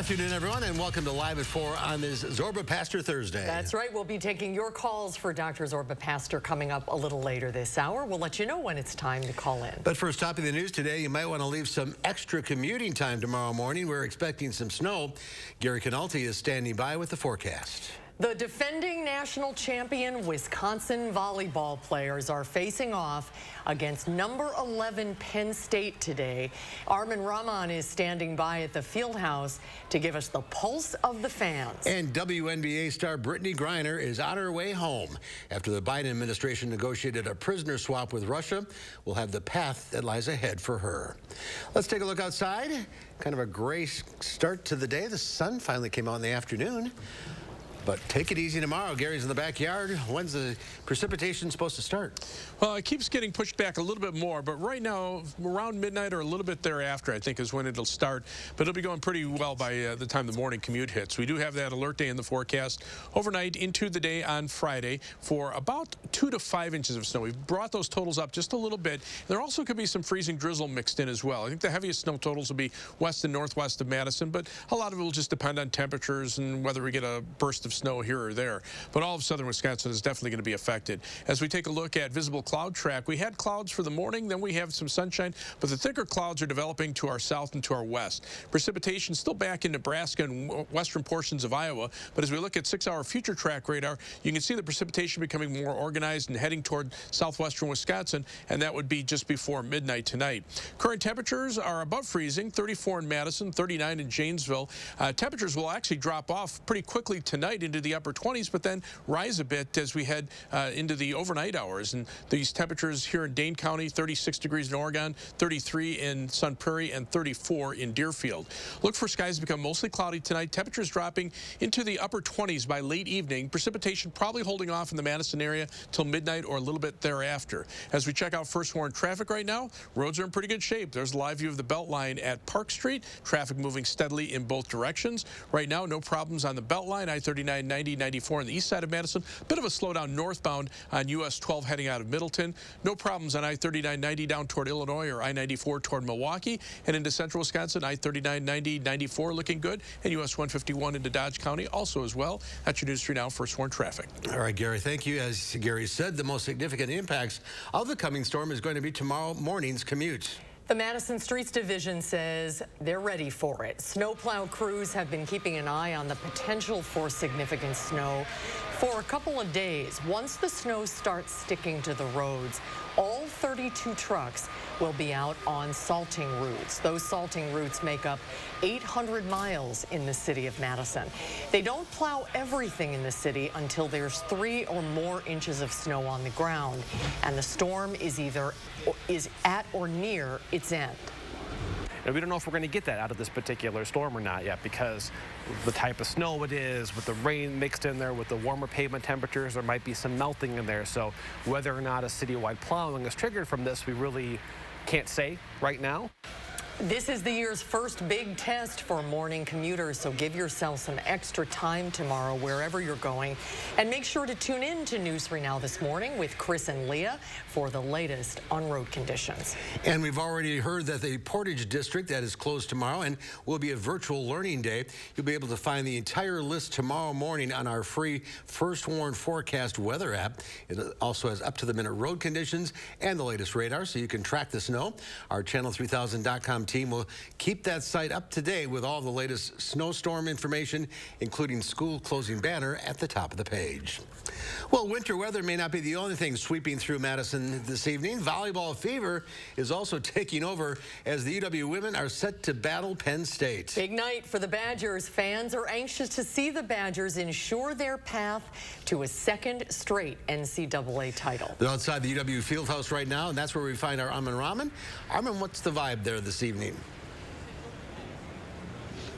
afternoon, everyone, and welcome to Live at 4 on this Zorba Pastor Thursday. That's right. We'll be taking your calls for Dr. Zorba Pastor coming up a little later this hour. We'll let you know when it's time to call in. But first, top of the news today, you might want to leave some extra commuting time tomorrow morning. We're expecting some snow. Gary Canalti is standing by with the forecast. The defending national champion Wisconsin volleyball players are facing off against number 11 Penn State today. Armin Rahman is standing by at the field house to give us the pulse of the fans. And WNBA star Brittany Griner is on her way home. After the Biden administration negotiated a prisoner swap with Russia, we'll have the path that lies ahead for her. Let's take a look outside. Kind of a gray start to the day. The sun finally came out in the afternoon. But take it easy tomorrow. Gary's in the backyard. When's the precipitation supposed to start? Well, it keeps getting pushed back a little bit more, but right now, around midnight or a little bit thereafter, I think is when it'll start. But it'll be going pretty well by the time the morning commute hits. We do have that alert day in the forecast overnight into the day on Friday for about 2 to 5 inches of snow. We've brought those totals up just a little bit. There also could be some freezing drizzle mixed in as well. I think the heaviest snow totals will be west and northwest of Madison, but a lot of it will just depend on temperatures and whether we get a burst of snow here or there. But all of southern Wisconsin is definitely going to be affected. As we take a look at visible cloud track, we had clouds for the morning, then we have some sunshine, but the thicker clouds are developing to our south and to our west. Precipitation still back in Nebraska and western portions of Iowa, but as we look at 6-hour future track radar, you can see the precipitation becoming more organized and heading toward southwestern Wisconsin, and that would be just before midnight tonight. Current temperatures are above freezing, 34 in Madison, 39 in Janesville. Temperatures will actually drop off pretty quickly tonight into the upper 20s, but then rise a bit as we head into the overnight hours. And these temperatures here in Dane County, 36 degrees in Oregon, 33 in Sun Prairie, and 34 in Deerfield. Look for skies to become mostly cloudy tonight. Temperatures dropping into the upper 20s by late evening. Precipitation probably holding off in the Madison area till midnight or a little bit thereafter. As we check out first warn traffic right now, roads are in pretty good shape. There's a live view of the Beltline at Park Street. Traffic moving steadily in both directions. Right now, no problems on the Beltline, I-39, 90, 94 on the east side of Madison. Bit of a slowdown northbound on US 12 heading out of Middleton. No problems on I-39, 90 down toward Illinois or I-94 toward Milwaukee. And into central Wisconsin, I-39, 90, 94 looking good. And US 151 into Dodge County also as well. That's your News 3 Now first warn traffic. All right, Gary, thank you. As Gary said, the most significant impacts of the coming storm is going to be tomorrow morning's commute. The Madison Streets Division says they're ready for it. Snowplow crews have been keeping an eye on the potential for significant snow for a couple of days. Once the snow starts sticking to the roads, all 32 trucks will be out on salting routes. Those salting routes make up 800 miles in the city of Madison. They don't plow everything in the city until there's 3 or more inches of snow on the ground, and the storm is at or near its end. And we don't know if we're going to get that out of this particular storm or not yet, because the type of snow it is, with the rain mixed in there, with the warmer pavement temperatures, there might be some melting in there. So whether or not a citywide plowing is triggered from this, we really can't say right now. This is the year's first big test for morning commuters, so give yourself some extra time tomorrow wherever you're going. And make sure to tune in to News 3 Now this morning with Chris and Leah for the latest on road conditions. And we've already heard that the Portage District, that is closed tomorrow and will be a virtual learning day. You'll be able to find the entire list tomorrow morning on our free First Warn Forecast weather app. It also has up-to-the-minute road conditions and the latest radar, so you can track the snow. Our Channel3000.com team will keep that site up to date with all the latest snowstorm information, including school closing banner at the top of the page. Well, winter weather may not be the only thing sweeping through Madison this evening. Volleyball fever is also taking over as the UW women are set to battle Penn State. Big night for the Badgers. Fans are anxious to see the Badgers ensure their path to a second straight NCAA title. They're outside the UW Fieldhouse right now, and that's where we find our Armin Rahman. Armin, what's the vibe there this evening?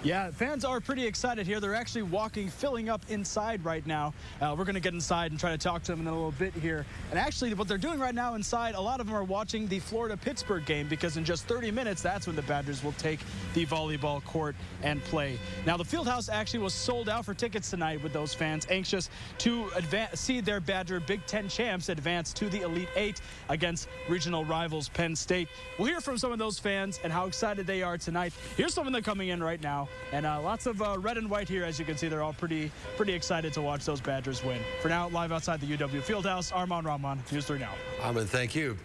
Yeah, fans are pretty excited here. They're actually filling up inside right now. We're going to get inside and try to talk to them in a little bit here. And actually, what they're doing right now inside, a lot of them are watching the Florida-Pittsburgh game, because in just 30 minutes, that's when the Badgers will take the volleyball court and play. Now, the Fieldhouse actually was sold out for tickets tonight, with those fans anxious to see their Badger Big Ten champs advance to the Elite Eight against regional rivals Penn State. We'll hear from some of those fans and how excited they are tonight. Here's some of them coming in right now. And lots of red and white here, as you can see. They're all pretty excited to watch those Badgers win. For now, live outside the UW Fieldhouse, Armand Rahman, News 3 Now. Armand, thank you.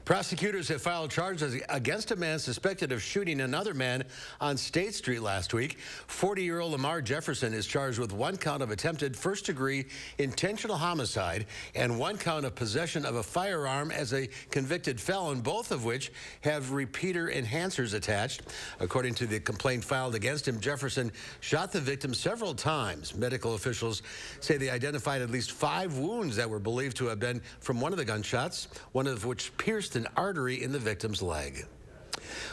Prosecutors have filed charges against a man suspected of shooting another man on State Street last week. 40-year-old Lamar Jefferson is charged with 1 count of attempted first-degree intentional homicide and 1 count of possession of a firearm as a convicted felon, both of which have repeater enhancers attached. According to the complaint filed against him, Jefferson shot the victim several times. Medical officials say they identified at least 5 wounds that were believed to have been from one of the gunshots, one of which pierced an artery in the victim's leg.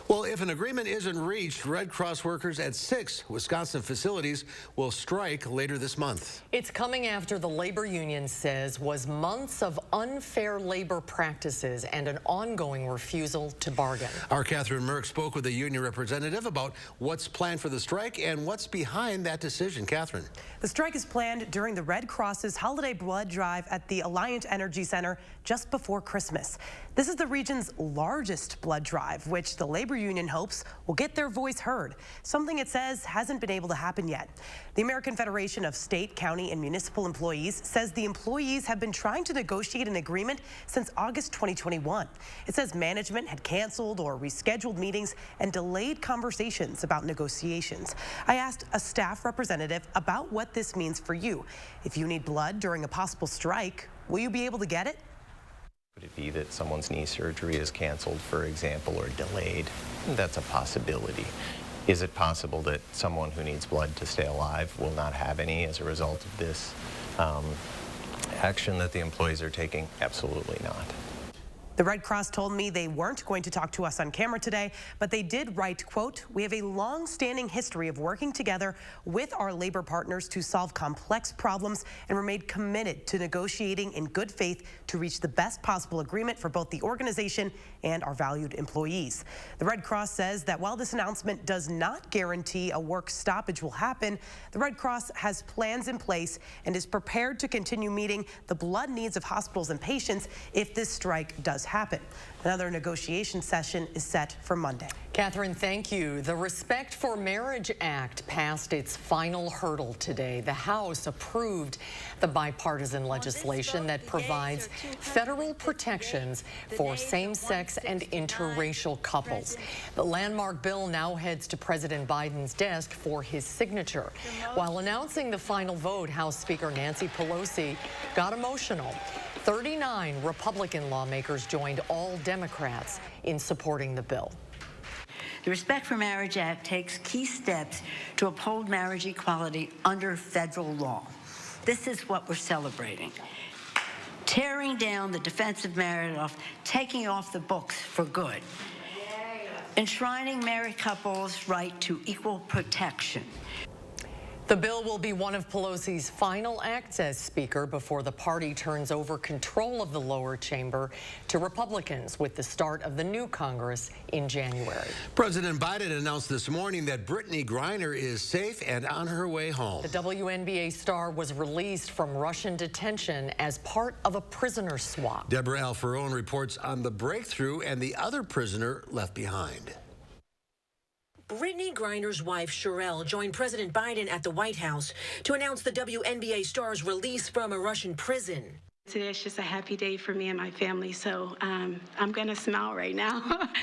Well, if an agreement isn't reached, Red Cross workers at 6 Wisconsin facilities will strike later this month. It's coming after the labor union says was months of unfair labor practices and an ongoing refusal to bargain. Our Catherine Merck spoke with a union representative about what's planned for the strike and what's behind that decision. Catherine. The strike is planned during the Red Cross's holiday blood drive at the Alliant Energy Center just before Christmas. This is the region's largest blood drive, which the labor union hopes will get their voice heard, something it says hasn't been able to happen yet. The American Federation of State, County, and Municipal Employees says the employees have been trying to negotiate an agreement since August 2021. It says management had canceled or rescheduled meetings and delayed conversations about negotiations. I asked a staff representative about what this means for you. If you need blood during a possible strike, will you be able to get it? Could it be that someone's knee surgery is canceled, for example, or delayed? That's a possibility. Is it possible that someone who needs blood to stay alive will not have any as a result of this action that the employees are taking? Absolutely not. The Red Cross told me they weren't going to talk to us on camera today, but they did write, quote, "We have a long-standing history of working together with our labor partners to solve complex problems and remain committed to negotiating in good faith to reach the best possible agreement for both the organization and our valued employees." The Red Cross says that while this announcement does not guarantee a work stoppage will happen, the Red Cross has plans in place and is prepared to continue meeting the blood needs of hospitals and patients if this strike does happen. Another negotiation session is set for Monday. Catherine, thank you. The Respect for Marriage Act passed its final hurdle today. The House approved the bipartisan legislation that provides federal protections for same-sex and interracial couples. The landmark bill now heads to President Biden's desk for his signature. While announcing the final vote, House Speaker Nancy Pelosi got emotional. 39 Republican lawmakers joined all Democrats in supporting the bill. The Respect for Marriage Act takes key steps to uphold marriage equality under federal law. This is what we're celebrating. Tearing down the Defense of Marriage Law, taking it off the books for good. Enshrining married couples' right to equal protection. The bill will be one of Pelosi's final acts as Speaker before the party turns over control of the lower chamber to Republicans with the start of the new Congress in January. President Biden announced this morning that Brittany Griner is safe and on her way home. The WNBA star was released from Russian detention as part of a prisoner swap. Deborah Alfarone reports on the breakthrough and the other prisoner left behind. Brittany Griner's wife, Sherelle, joined President Biden at the White House to announce the WNBA star's release from a Russian prison. Today is just a happy day for me and my family, so I'm going to smile right now.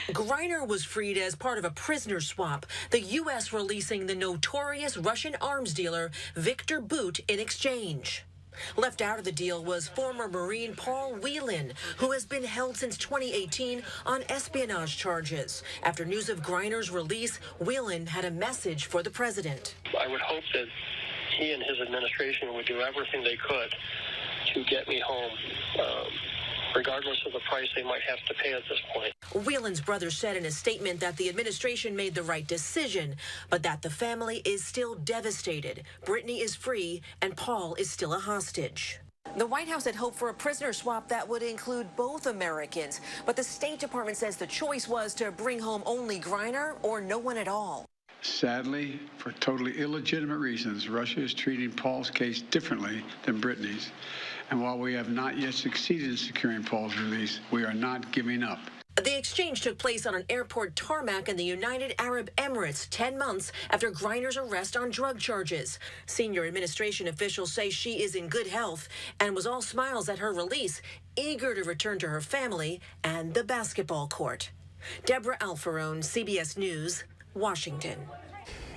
Griner was freed as part of a prisoner swap, the U.S. releasing the notorious Russian arms dealer Viktor Bout in exchange. Left out of the deal was former Marine Paul Whelan, who has been held since 2018 on espionage charges. After news of Griner's release, Whelan had a message for the president. I would hope that he and his administration would do everything they could to get me home, regardless of the price they might have to pay at this point. Whelan's brother said in a statement that the administration made the right decision, but that the family is still devastated. Brittany is free, and Paul is still a hostage. The White House had hoped for a prisoner swap that would include both Americans, but the State Department says the choice was to bring home only Griner or no one at all. Sadly, for totally illegitimate reasons, Russia is treating Paul's case differently than Brittany's. And while we have not yet succeeded in securing Paul's release, we are not giving up. The The exchange took place on an airport tarmac in the United Arab Emirates 10 months after Griner's arrest on drug charges. Senior administration officials say she is in good health and was all smiles at her release, eager to return to her family and the basketball court. Deborah Alfarone, CBS News, Washington.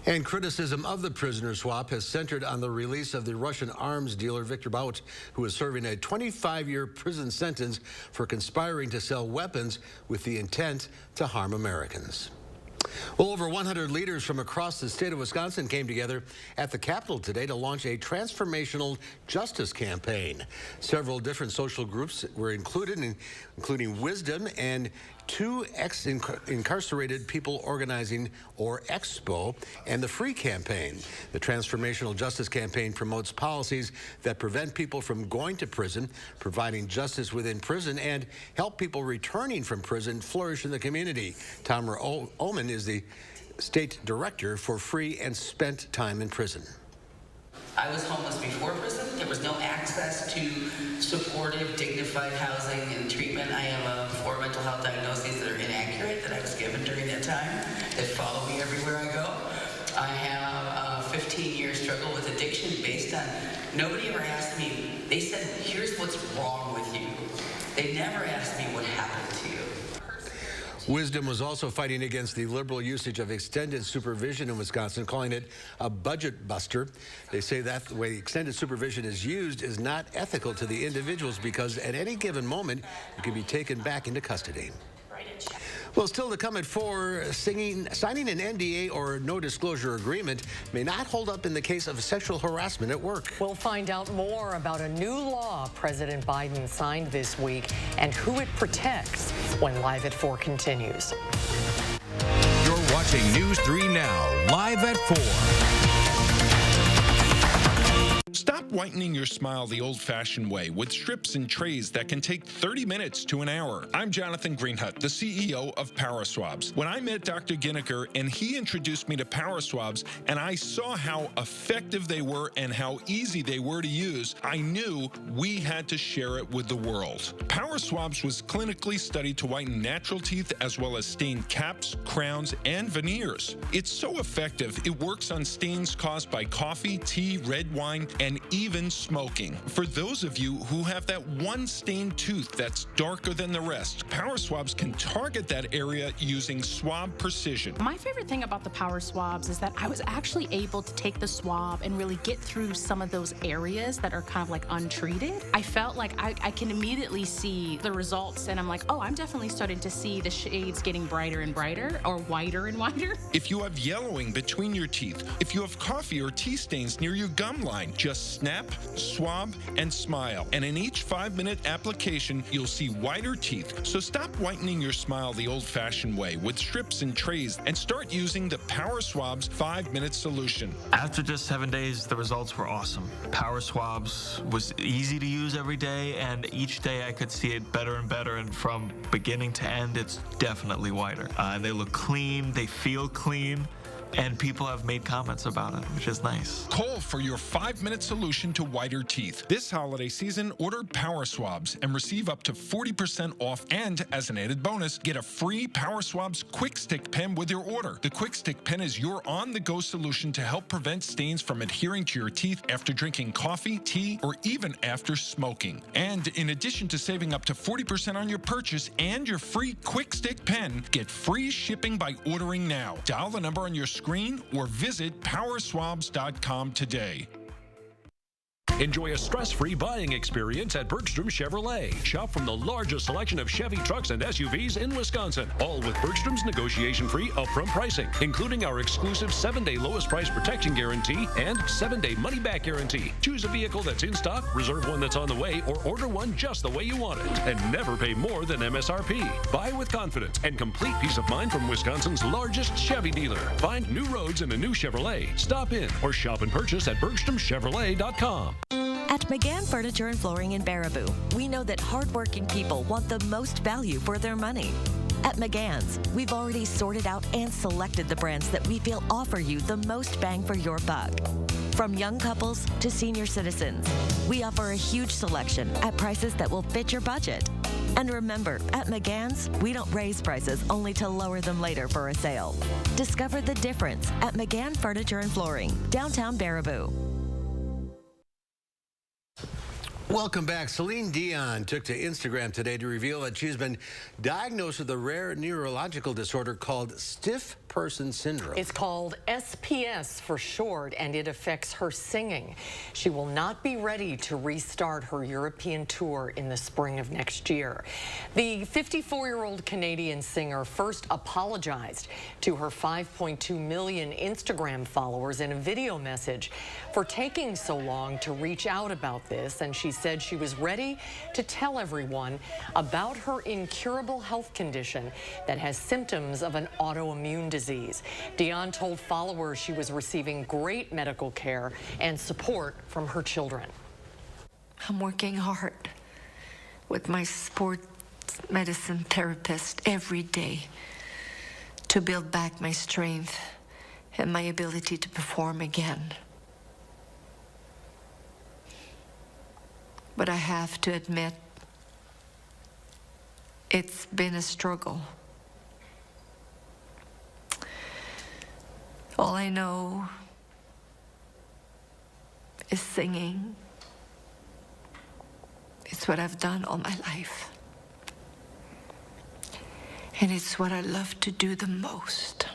And criticism of the prisoner swap has centered on the release of the Russian arms dealer Viktor Bout, who is serving a 25-year prison sentence for conspiring to sell weapons with the intent to harm Americans. Well, over 100 leaders from across the state of Wisconsin came together at the Capitol today to launch a transformational justice campaign. Several different social groups were included, including Wisdom and two ex-incarcerated people organizing, or Expo, and the Free Campaign. The Transformational Justice Campaign promotes policies that prevent people from going to prison, providing justice within prison, and help people returning from prison flourish in the community. Tamara Oman is the state director for Free and Spent Time in Prison. I was homeless before prison. There was no access to supportive, dignified housing and treatment. I have 4 mental health diagnoses that are inaccurate that I was given during that time that follow me everywhere I go. I have a 15-year struggle with addiction based on, nobody ever asked me, they said, here's what's wrong with you. They never asked me what happened to you. Wisdom was also fighting against the liberal usage of extended supervision in Wisconsin, calling it a budget buster. They say that the way extended supervision is used is not ethical to the individuals because at any given moment, you can be taken back into custody. Well, still to come at 4, signing an NDA or no disclosure agreement may not hold up in the case of sexual harassment at work. We'll find out more about a new law President Biden signed this week and who it protects when Live at 4 continues. You're watching News 3 Now, Live at 4. Stop whitening your smile the old-fashioned way with strips and trays that can take 30 minutes to an hour. I'm Jonathan Greenhut, the CEO of Power Swabs. When I met Dr. Ginniker and he introduced me to Power Swabs and I saw how effective they were and how easy they were to use, I knew we had to share it with the world. Power Swabs was clinically studied to whiten natural teeth as well as stain caps, crowns, and veneers. It's so effective, it works on stains caused by coffee, tea, red wine, and even smoking. For those of you who have that one stained tooth that's darker than the rest, Power Swabs can target that area using swab precision. My favorite thing about the Power Swabs is that I was actually able to take the swab and really get through some of those areas that are kind of like untreated. I felt like I can immediately see the results and I'm like, oh, I'm definitely starting to see the shades getting brighter and brighter or whiter and whiter. If you have yellowing between your teeth, if you have coffee or tea stains near your gum line, just snap, swab, and smile. And in each 5-minute application, you'll see whiter teeth. So stop whitening your smile the old-fashioned way with strips and trays and start using the Power Swabs 5-minute solution. After just 7 days, the results were awesome. Power Swabs was easy to use every day, and each day I could see it better and better, and from beginning to end, it's definitely whiter. They look clean, they feel clean, and people have made comments about it, which is nice. Call for your 5-minute solution to whiter teeth. This holiday season, order Power Swabs and receive up to 40% off, and as an added bonus, get a free Power Swabs Quick Stick Pen with your order. The Quick Stick Pen is your on-the-go solution to help prevent stains from adhering to your teeth after drinking coffee, tea, or even after smoking. And in addition to saving up to 40% on your purchase and your free Quick Stick Pen, get free shipping by ordering now. Dial the number on your screen or visit powerswabs.com today. Enjoy a stress-free buying experience at Bergstrom Chevrolet. Shop from the largest selection of Chevy trucks and SUVs in Wisconsin, all with Bergstrom's negotiation-free upfront pricing, including our exclusive 7-day lowest price protection guarantee and 7-day money-back guarantee. Choose a vehicle that's in stock, reserve one that's on the way, or order one just the way you want it, and never pay more than MSRP. Buy with confidence and complete peace of mind from Wisconsin's largest Chevy dealer. Find new roads in a new Chevrolet. Stop in or shop and purchase at BergstromChevrolet.com. At McGann Furniture and Flooring in Baraboo, we know that hardworking people want the most value for their money. At McGann's, we've already sorted out and selected the brands that we feel offer you the most bang for your buck. From young couples to senior citizens, we offer a huge selection at prices that will fit your budget. And remember, at McGann's, we don't raise prices only to lower them later for a sale. Discover the difference at McGann Furniture and Flooring, downtown Baraboo. Welcome back. Celine Dion took to Instagram today to reveal that she's been diagnosed with a rare neurological disorder called stiff person syndrome. It's called SPS for short, and it affects her singing. She will not be ready to restart her European tour in the spring of next year. The 54-year-old Canadian singer first apologized to her 5.2 million Instagram followers in a video message for taking so long to reach out about this, and she said she was ready to tell everyone about her incurable health condition that has symptoms of an autoimmune disease. Dion told followers she was receiving great medical care and support from her children. I'm working hard with my sports medicine therapist every day to build back my strength and my ability to perform again. But I have to admit, it's been a struggle. All I know is singing. It's what I've done all my life. And it's what I love to do the most.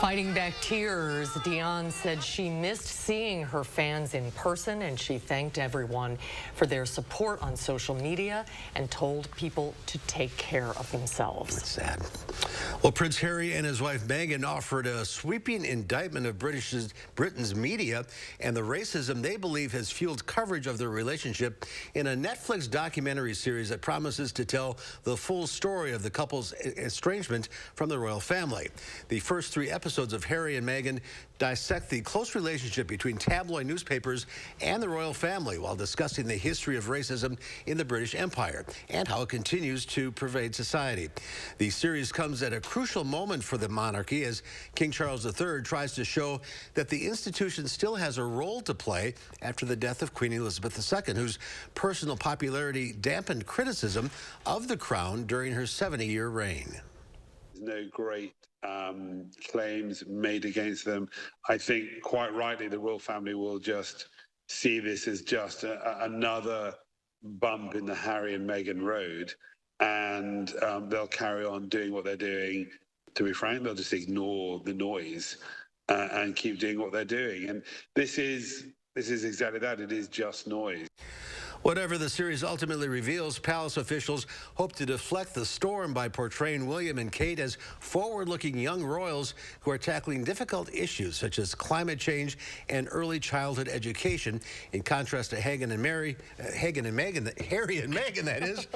Fighting back tears, Dion said she missed seeing her fans in person, and she thanked everyone for their support on social media and told people to take care of themselves. That's sad. Well, Prince Harry and his wife Meghan offered a sweeping indictment of Britain's media and the racism they believe has fueled coverage of their relationship in a Netflix documentary series that promises to tell the full story of the couple's estrangement from the royal family. The first 3 episodes of Harry and Meghan dissect the close relationship between tabloid newspapers and the royal family while discussing the history of racism in the British Empire and how it continues to pervade society. The series comes at a crucial moment for the monarchy as King Charles III tries to show that the institution still has a role to play after the death of Queen Elizabeth II, whose personal popularity dampened criticism of the crown during her 70-year reign. No great claims made against them. I think quite rightly the royal family will just see this as just another bump in the Harry and Meghan road, and they'll carry on doing what they're doing. To be frank, they'll just ignore the noise and keep doing what they're doing. And this is exactly that. It is just noise. Whatever the series ultimately reveals, palace officials hope to deflect the storm by portraying William and Kate as forward-looking young royals who are tackling difficult issues such as climate change and early childhood education, in contrast to Harry and Meghan, that is.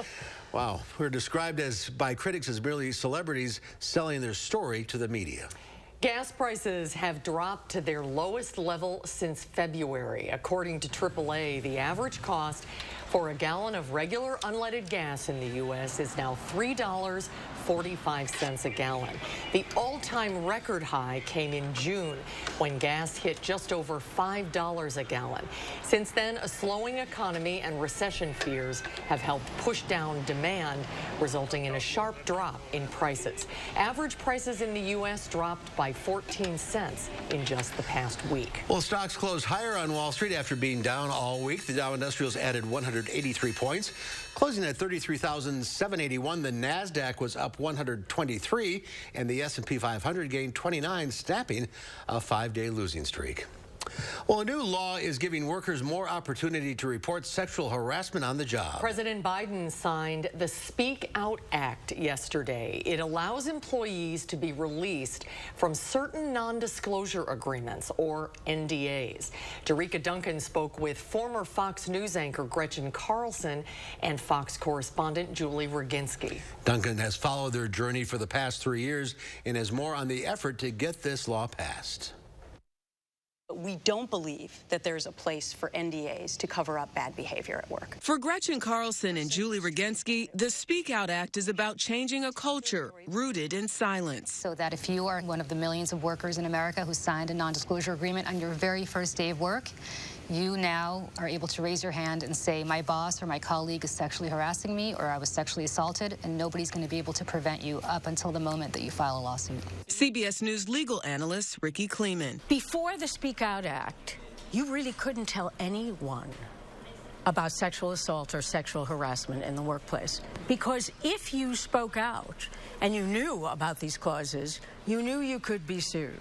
Wow, who are described by critics as merely celebrities selling their story to the media. Gas prices have dropped to their lowest level since February. According to AAA, the average cost for a gallon of regular unleaded gas in the U.S. is now $3.45 a gallon. The all-time record high came in June when gas hit just over $5 a gallon. Since then, a slowing economy and recession fears have helped push down demand, resulting in a sharp drop in prices. Average prices in the U.S. dropped by 14 cents in just the past week. Well, stocks closed higher on Wall Street after being down all week. The Dow Industrials added 183 points, closing at 33,781. The Nasdaq was up 123, and the S&P 500 gained 29, snapping a 5-day losing streak. Well, a new law is giving workers more opportunity to report sexual harassment on the job. President Biden signed the Speak Out Act yesterday. It allows employees to be released from certain non-disclosure agreements, or NDAs. Jerika Duncan spoke with former Fox News anchor Gretchen Carlson and Fox correspondent Julie Roginski. Duncan has followed their journey for the past 3 years and has more on the effort to get this law passed. We don't believe that there's a place for NDAs to cover up bad behavior at work. For Gretchen Carlson and Julie Roginski, the Speak Out Act is about changing a culture rooted in silence. So that if you are one of the millions of workers in America who signed a non-disclosure agreement on your very first day of work, You now are able to raise your hand and say, my boss or my colleague is sexually harassing me, or I was sexually assaulted, and nobody's going to be able to prevent you up until the moment that you file a lawsuit. CBS News legal analyst Ricky Kleeman. Before the Speak Out Act, you really couldn't tell anyone about sexual assault or sexual harassment in the workplace. Because if you spoke out and you knew about these clauses, you knew you could be sued.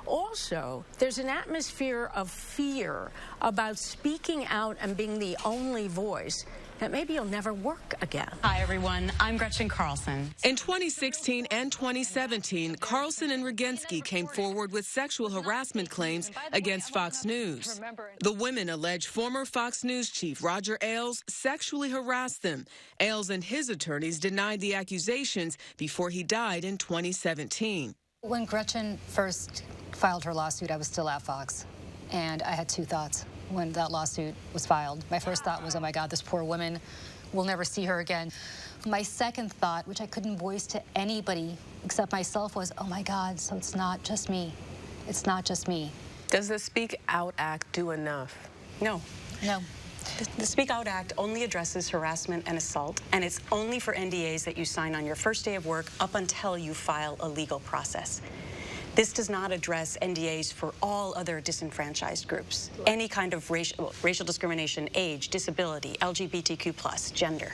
Also, there's an atmosphere of fear about speaking out and being the only voice that maybe you'll never work again. Hi, everyone. I'm Gretchen Carlson. In 2016 and 2017, Carlson and Rogensky came forward with sexual harassment claims against Fox News. The women allege former Fox News chief Roger Ailes sexually harassed them. Ailes and his attorneys denied the accusations before he died in 2017. When Gretchen first filed her lawsuit, I was still at Fox, and I had two thoughts when that lawsuit was filed. My first thought was, oh my God, this poor woman, we'll never see her again. My second thought, which I couldn't voice to anybody except myself, was, oh my God, so it's not just me. It's not just me. Does the Speak Out Act do enough? No. No. The Speak Out Act only addresses harassment and assault, and it's only for NDAs that you sign on your first day of work up until you file a legal process. This does not address NDAs for all other disenfranchised groups. Any kind of racial discrimination, age, disability, LGBTQ+, gender.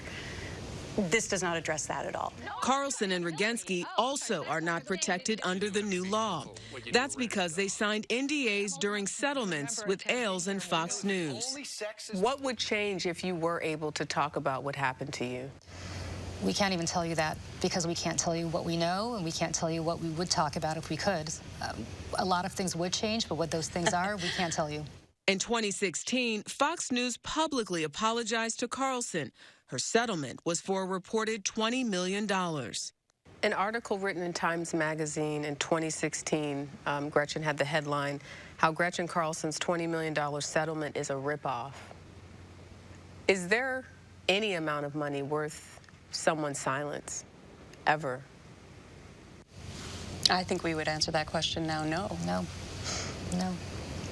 This does not address that at all. Carlson and Rogensky also are not protected under the new law. That's because they signed NDAs during settlements with Ailes and Fox News. What would change if you were able to talk about what happened to you? We can't even tell you that because we can't tell you what we know, and we can't tell you what we would talk about if we could. A lot of things would change, but what those things are, we can't tell you. In 2016, Fox News publicly apologized to Carlson. Her settlement was for a reported $20 million. An article written in Times Magazine in 2016, Gretchen had the headline, How Gretchen Carlson's $20 million settlement is a ripoff. Is there any amount of money worth someone's silence, ever? I think we would answer that question now, no. No. No.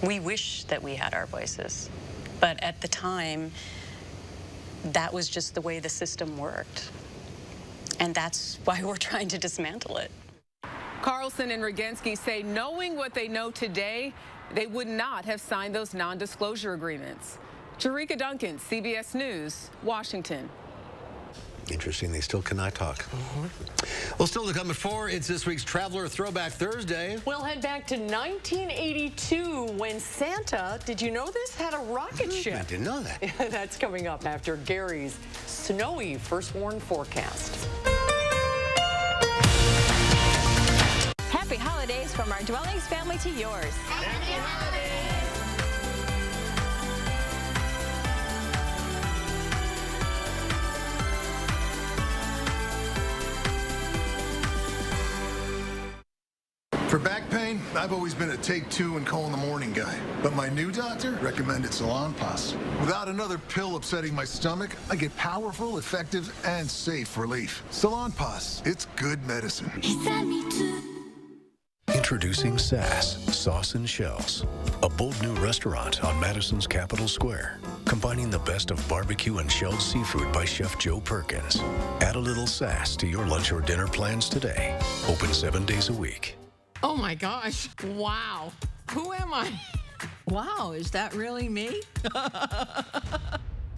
We wish that we had our voices, but at the time, that was just the way the system worked. And that's why we're trying to dismantle it. Carlson and Rogensky say knowing what they know today, they would not have signed those non-disclosure agreements. Jerika Duncan, CBS News, Washington. Interesting, they still cannot talk. Well, still to come at 4, it's this week's Traveler Throwback Thursday. We'll head back to 1982 when Santa, did you know this, had a rocket ship? I didn't know that. That's coming up after Gary's snowy first warn forecast. Happy holidays from our Dwellings family to yours. Happy holidays. For back pain, I've always been a take 2 and call in the morning guy. But my new doctor recommended Salon Pass. Without another pill upsetting my stomach, I get powerful, effective, and safe relief. Salon Pass, it's good medicine. Introducing Sass, Sauce and Shells, a bold new restaurant on Madison's Capitol Square, combining the best of barbecue and shelled seafood by Chef Joe Perkins. Add a little sass to your lunch or dinner plans today. Open 7 days a week. Oh my gosh, wow. Who am I? Wow, is that really me?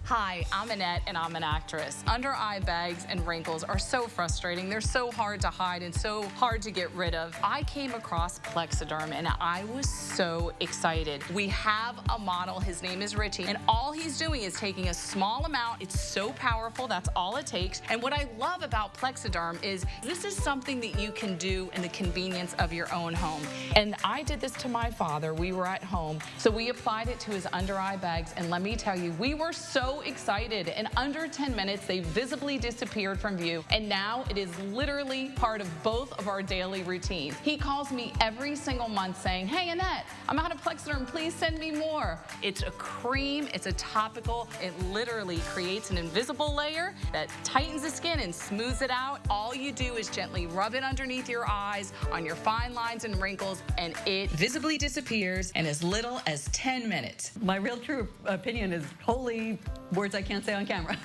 Hi, I'm Annette, and I'm an actress. Under-eye bags and wrinkles are so frustrating. They're so hard to hide and so hard to get rid of. I came across Plexiderm, and I was so excited. We have a model. His name is Richie, and all he's doing is taking a small amount. It's so powerful. That's all it takes. And what I love about Plexiderm is this is something that you can do in the convenience of your own home. And I did this to my father. We were at home, so we applied it to his under-eye bags, and let me tell you, we were so so excited. In under 10 minutes, they visibly disappeared from view, and now it is literally part of both of our daily routines. He calls me every single month saying, "Hey, Annette, I'm out of Plexiderm. Please send me more." It's a cream. It's a topical. It literally creates an invisible layer that tightens the skin and smooths it out. All you do is gently rub it underneath your eyes, on your fine lines and wrinkles, and it visibly disappears in as little as 10 minutes. My real true opinion is holy words I can't say on camera.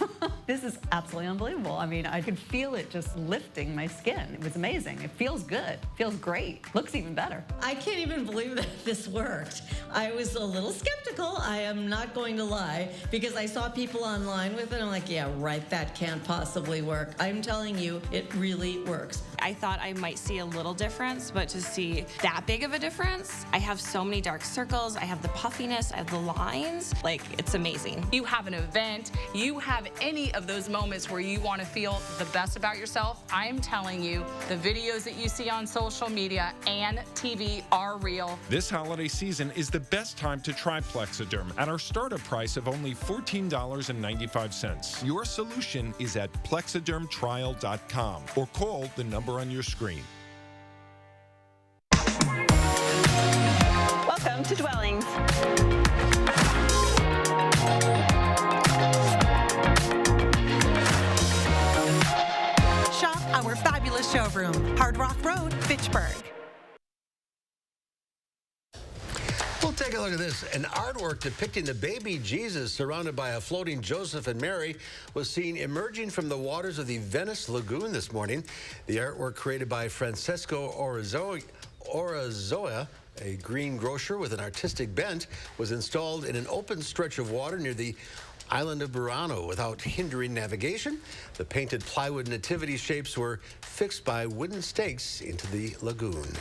This is absolutely unbelievable. I mean, I could feel it just lifting my skin. It was amazing. It feels good. Feels great. Looks even better. I can't even believe that this worked. I was a little skeptical, I am not going to lie, because I saw people online with it and I'm like, yeah, right, that can't possibly work. I'm telling you, it really works. I thought I might see a little difference, but to see that big of a difference, I have so many dark circles, I have the puffiness, I have the lines, like, it's amazing. You have an event, you have any of those moments where you want to feel the best about yourself, I'm telling you, the videos that you see on social media and TV are real. This holiday season is the best time to try Plexiderm at our startup price of only $14.95. Your solution is at plexidermtrial.com or call the number on your screen. Welcome to Dwellings. Shop our fabulous showroom, Hard Rock Road, Fitchburg. We'll take a look at this. An artwork depicting the baby Jesus surrounded by a floating Joseph and Mary was seen emerging from the waters of the Venice Lagoon this morning. The artwork, created by Francesco Orazoa, a green grocer with an artistic bent, was installed in an open stretch of water near the island of Burano without hindering navigation. The painted plywood nativity shapes were fixed by wooden stakes into the lagoon.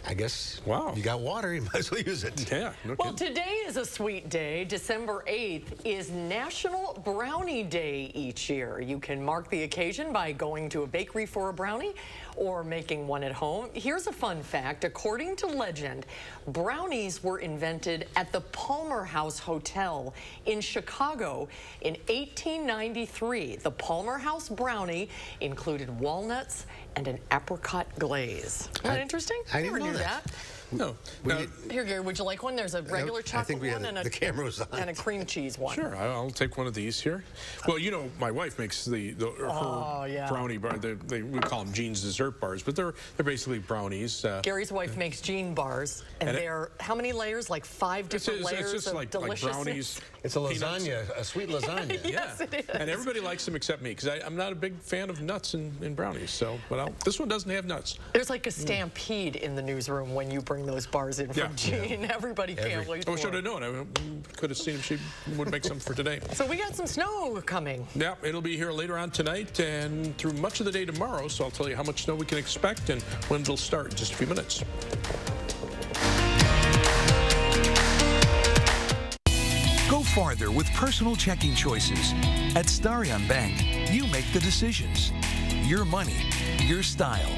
I guess, wow, you got water, you might as well use it. Yeah. Well, today is a sweet day. December 8th is National Brownie Day each year. You can mark the occasion by going to a bakery for a brownie or making one at home. Here's a fun fact. According to legend, brownies were invented at the Palmer House Hotel in Chicago in 1893. The Palmer House brownie included walnuts and an apricot glaze. Isn't that interesting? I never knew knew that. No. Here, Gary, would you like one? There's a regular chocolate one and the camera was on. and a cream cheese one. Sure, I'll take one of these here. Well, you know, my wife makes her brownie bar. We call them Jean's dessert bars, but they're basically brownies. Gary's wife makes Jean bars, and they're how many layers? Like 5 different layers it's just of deliciousness. Like brownies. It's a lasagna, a sweet lasagna. Yes, yeah. it is. And everybody likes them except me, because I'm not a big fan of nuts in brownies. So, but this one doesn't have nuts. There's like a stampede in the newsroom when you bring those bars in from Jean. Everybody can't wait for it. I should have known. I could have seen if she would make some for today. So we got some snow coming. Yeah, it'll be here later on tonight and through much of the day tomorrow. So I'll tell you how much snow we can expect and when it'll start in just a few minutes. Go farther with personal checking choices. At Starion Bank, you make the decisions. Your money, your style.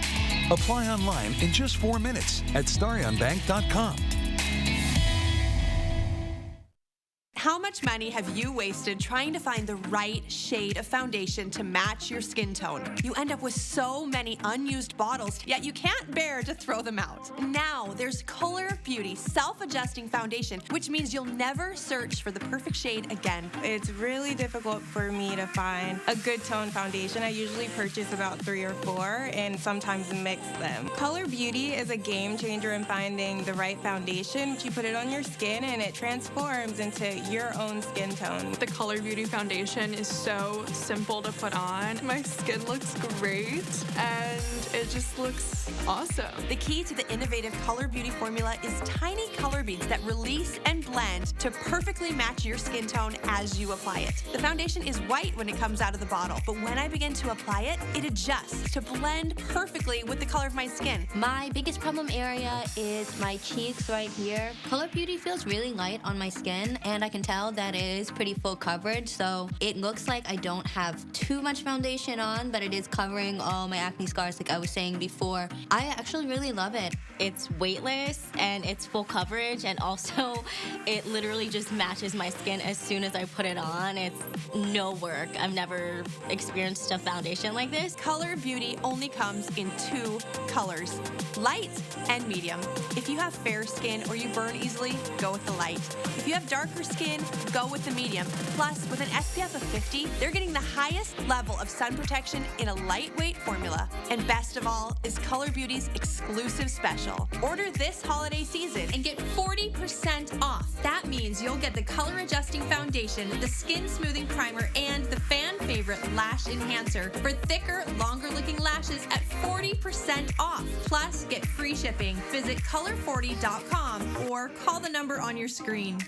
Apply online in just 4 minutes at starionbank.com. How much money have you wasted trying to find the right shade of foundation to match your skin tone? You end up with so many unused bottles, yet you can't bear to throw them out. Now, there's Color of Beauty Self-Adjusting Foundation, which means you'll never search for the perfect shade again. It's really difficult for me to find a good tone foundation. I usually purchase about 3 or 4 and sometimes mix them. Color Beauty is a game changer in finding the right foundation. You put it on your skin and it transforms into your own skin tone. The Color Beauty foundation is so simple to put on. My skin looks great and it just looks awesome. The key to the innovative Color Beauty formula is tiny color beads that release and blend to perfectly match your skin tone as you apply it. The foundation is white when it comes out of the bottle, but when I begin to apply it, it adjusts to blend perfectly with the color of my skin. My biggest problem area is my cheeks right here. Color Beauty feels really light on my skin, and I can tell that it is pretty full coverage, so it looks like I don't have too much foundation on, but it is covering all my acne scars like I was saying before. I actually really love it. It's weightless and it's full coverage, and also it literally just matches my skin as soon as I put it on. It's no work. I've never experienced a foundation like this. Color Beauty only comes in 2 colors, light and medium. If you have fair skin or you burn easily, go with the light. If you have darker skin, go with the medium. Plus, with an SPF of 50, they're getting the highest level of sun protection in a lightweight formula. And best of all is Color Beauty's exclusive special. Order this holiday season and get 40% off. That means you'll get the color adjusting foundation, the skin smoothing primer, and the fan favorite lash enhancer for thicker, longer looking lashes at 40% off. Plus, get free shipping. Visit color40.com or call the number on your screen.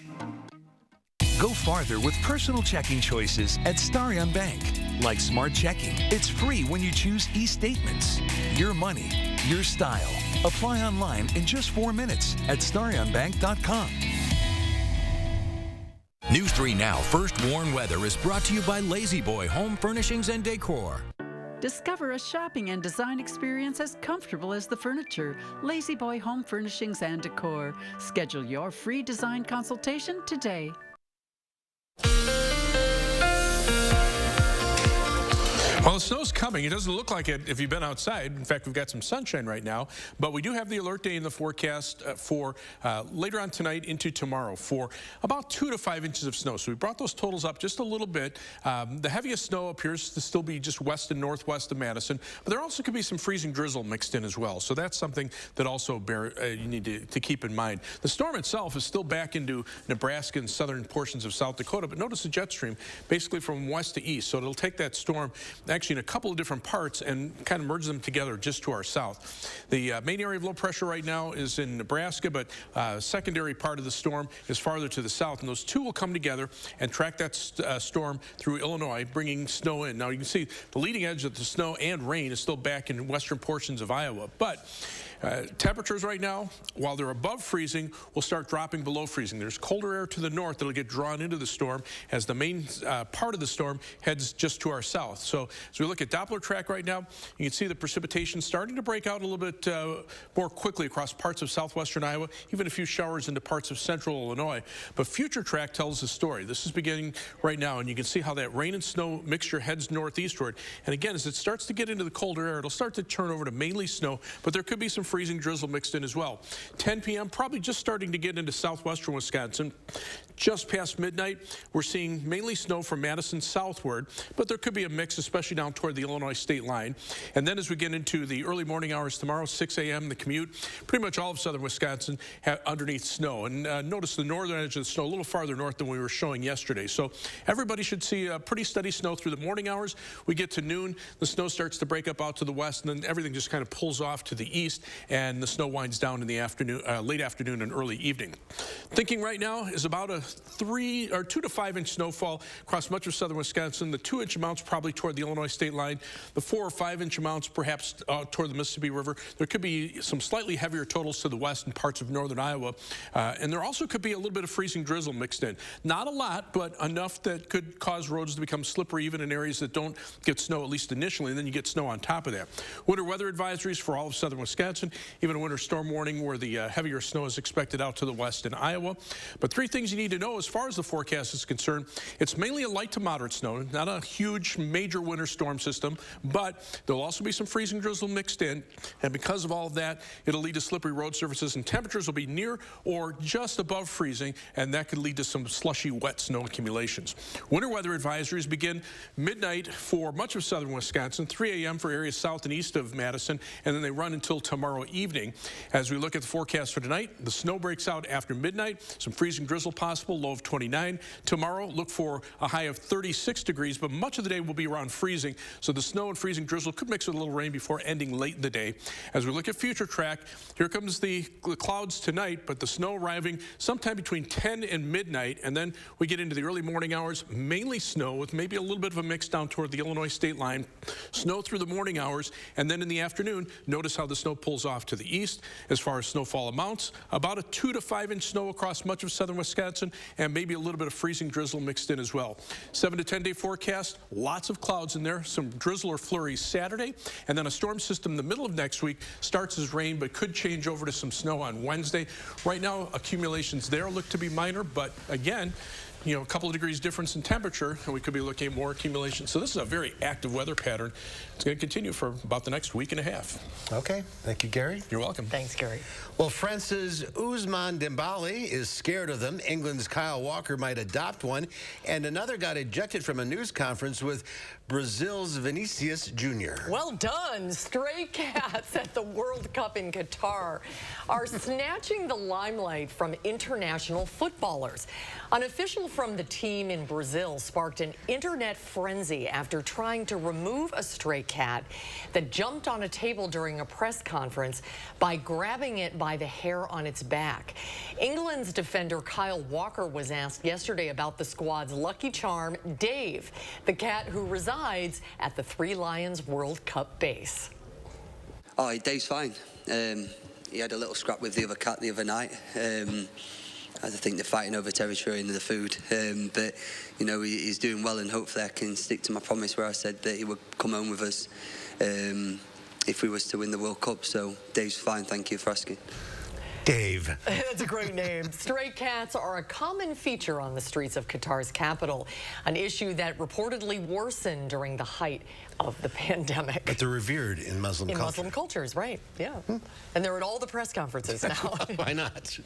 Go farther with personal checking choices at Starion Bank. Like Smart Checking, it's free when you choose e-statements. Your money, your style. Apply online in just 4 minutes at starionbank.com. News 3 Now First Warn Weather is brought to you by Lazy Boy Home Furnishings and Decor. Discover a shopping and design experience as comfortable as the furniture. Lazy Boy Home Furnishings and Decor. Schedule your free design consultation today. Well, the snow's coming. It doesn't look like it if you've been outside. In fact, we've got some sunshine right now. But we do have the alert day in the forecast for later on tonight into tomorrow for about 2 to 5 inches of snow. So we brought those totals up just a little bit. The heaviest snow appears to still be just west and northwest of Madison. But there also could be some freezing drizzle mixed in as well. So that's something that also you need to keep in mind. The storm itself is still back into Nebraska and southern portions of South Dakota. But notice the jet stream basically from west to east. So it'll take that storm actually in a couple of different parts and kind of merge them together just to our south. The main area of low pressure right now is in Nebraska, but secondary part of the storm is farther to the south, and those two will come together and track that storm through Illinois, bringing snow in. Now you can see the leading edge of the snow and rain is still back in western portions of Iowa, but temperatures right now, while they're above freezing, will start dropping below freezing. There's colder air to the north that'll get drawn into the storm as the main part of the storm heads just to our south. So as we look at Doppler track right now, you can see the precipitation starting to break out a little bit more quickly across parts of southwestern Iowa, even a few showers into parts of central Illinois. But future track tells the story. This is beginning right now, and you can see how that rain and snow mixture heads northeastward. And again, as it starts to get into the colder air, it'll start to turn over to mainly snow, but there could be some freezing drizzle mixed in as well. 10 p.m., probably just starting to get into southwestern Wisconsin. Just past midnight, we're seeing mainly snow from Madison southward, but there could be a mix, especially down toward the Illinois state line. And then as we get into the early morning hours tomorrow, 6 a.m., the commute, pretty much all of southern Wisconsin underneath snow. And notice the northern edge of the snow a little farther north than we were showing yesterday. So everybody should see a pretty steady snow through the morning hours. We get to noon, the snow starts to break up out to the west, and then everything just kind of pulls off to the east, and the snow winds down in the afternoon, late afternoon and early evening. Thinking right now is about a 2 to 5 inch snowfall across much of southern Wisconsin. The 2 inch amounts probably toward the Illinois state line. The 4 or 5 inch amounts perhaps toward the Mississippi River. There could be some slightly heavier totals to the west and parts of northern Iowa. And there also could be a little bit of freezing drizzle mixed in. Not a lot, but enough that could cause roads to become slippery even in areas that don't get snow, at least initially, and then you get snow on top of that. Winter weather advisories for all of southern Wisconsin, even a winter storm warning where the heavier snow is expected out to the west in Iowa. But 3 things you need to know as far as the forecast is concerned. It's mainly a light to moderate snow, not a huge major winter storm system, but there'll also be some freezing drizzle mixed in, and because of all of that, it'll lead to slippery road surfaces, and temperatures will be near or just above freezing, and that could lead to some slushy wet snow accumulations. Winter weather advisories begin midnight for much of southern Wisconsin, 3 a.m. for areas south and east of Madison, and then they run until tomorrow evening. As we look at the forecast for tonight, the snow breaks out after midnight, some freezing drizzle possible, low of 29. Tomorrow, look for a high of 36 degrees, but much of the day will be around freezing, so the snow and freezing drizzle could mix with a little rain before ending late in the day. As we look at future track, here comes the clouds tonight, but the snow arriving sometime between 10 and midnight, and then we get into the early morning hours, mainly snow with maybe a little bit of a mix down toward the Illinois state line, snow through the morning hours, and then in the afternoon, notice how the snow pulls off to the east. As far as snowfall amounts, about a 2 to 5 inch snow across much of southern Wisconsin, and maybe a little bit of freezing drizzle mixed in as well. 7 to 10 day forecast, lots of clouds in there, some drizzle or flurries Saturday, and then a storm system in the middle of next week starts as rain but could change over to some snow on Wednesday. Right now, accumulations there look to be minor, but again, you know, a couple of degrees difference in temperature, and we could be looking at more accumulation. So this is a very active weather pattern. It's going to continue for about the next week and a half. Okay. Thank you, Gary. You're welcome. Thanks, Gary. Well, France's Ousmane Dembele is scared of them. England's Kyle Walker might adopt one. And another got ejected from a news conference with Brazil's Vinicius Jr. Well done. Stray cats at the World Cup in Qatar are snatching the limelight from international footballers. An official from the team in Brazil sparked an internet frenzy after trying to remove a stray cat that jumped on a table during a press conference by grabbing it by the hair on its back. England's defender Kyle Walker was asked yesterday about the squad's lucky charm, Dave, the cat who resides at the Three Lions World Cup base. Oh, Dave's fine. He had a little scrap with the other cat the other night. I think they're fighting over territory and the food, but you know, he's doing well, and hopefully I can stick to my promise where I said that he would come home with us if we was to win the World Cup. So Dave's fine, thank you for asking. Dave. That's a great name. Stray cats are a common feature on the streets of Qatar's capital, an issue that reportedly worsened during the height of the pandemic. But they're revered in Muslim culture. In Muslim cultures, right, yeah. And they're at all the press conferences now. Why not?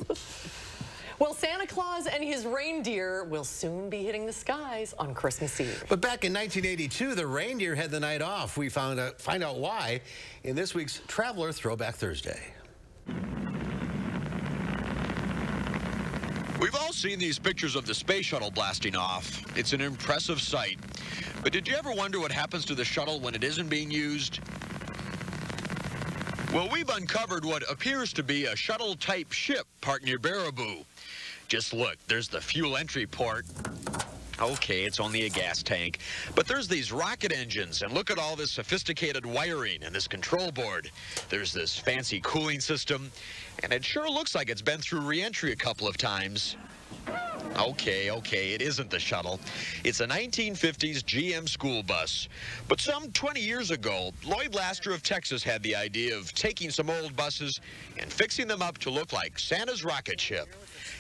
Well, Santa Claus and his reindeer will soon be hitting the skies on Christmas Eve. But back in 1982, the reindeer had the night off. We find out why in this week's Traveler Throwback Thursday. We've all seen these pictures of the space shuttle blasting off. It's an impressive sight. But did you ever wonder what happens to the shuttle when it isn't being used? Well, we've uncovered what appears to be a shuttle-type ship parked near Baraboo. Just look, there's the fuel entry port. Okay, it's only a gas tank. But there's these rocket engines, and look at all this sophisticated wiring and this control board. There's this fancy cooling system, and it sure looks like it's been through re-entry a couple of times. Okay, it isn't the shuttle. It's a 1950s GM school bus. But some 20 years ago, Lloyd Laster of Texas had the idea of taking some old buses and fixing them up to look like Santa's rocket ship.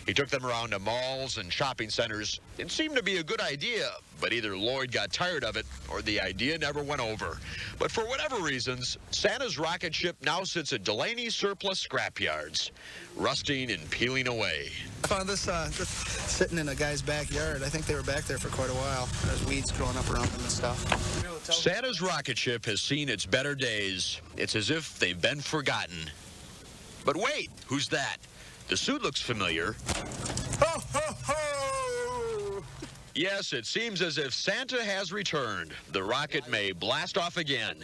He took them around to malls and shopping centers. It seemed to be a good idea, but either Lloyd got tired of it or the idea never went over. But for whatever reasons, Santa's rocket ship now sits at Delaney surplus scrap yards, rusting and peeling away. I found this sitting in a guy's backyard. I think they were back there for quite a while. There's weeds growing up around them and stuff. Santa's rocket ship has seen its better days. It's as if they've been forgotten. But wait, who's that? The suit looks familiar. Ho, ho, ho! Yes, it seems as if Santa has returned. The rocket may blast off again.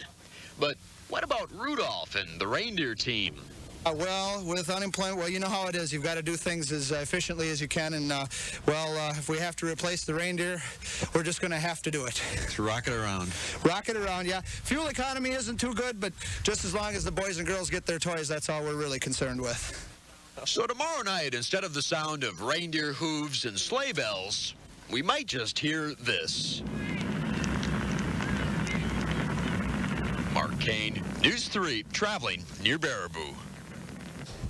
But what about Rudolph and the reindeer team? Well, with unemployment, well, you know how it is. You've got to do things as efficiently as you can, and, if we have to replace the reindeer, we're just going to have to do it. Let's rocket around. Rocket around, yeah. Fuel economy isn't too good, but just as long as the boys and girls get their toys, that's all we're really concerned with. So tomorrow night, instead of the sound of reindeer hooves and sleigh bells, we might just hear this. Mark Kane, News 3, traveling near Baraboo.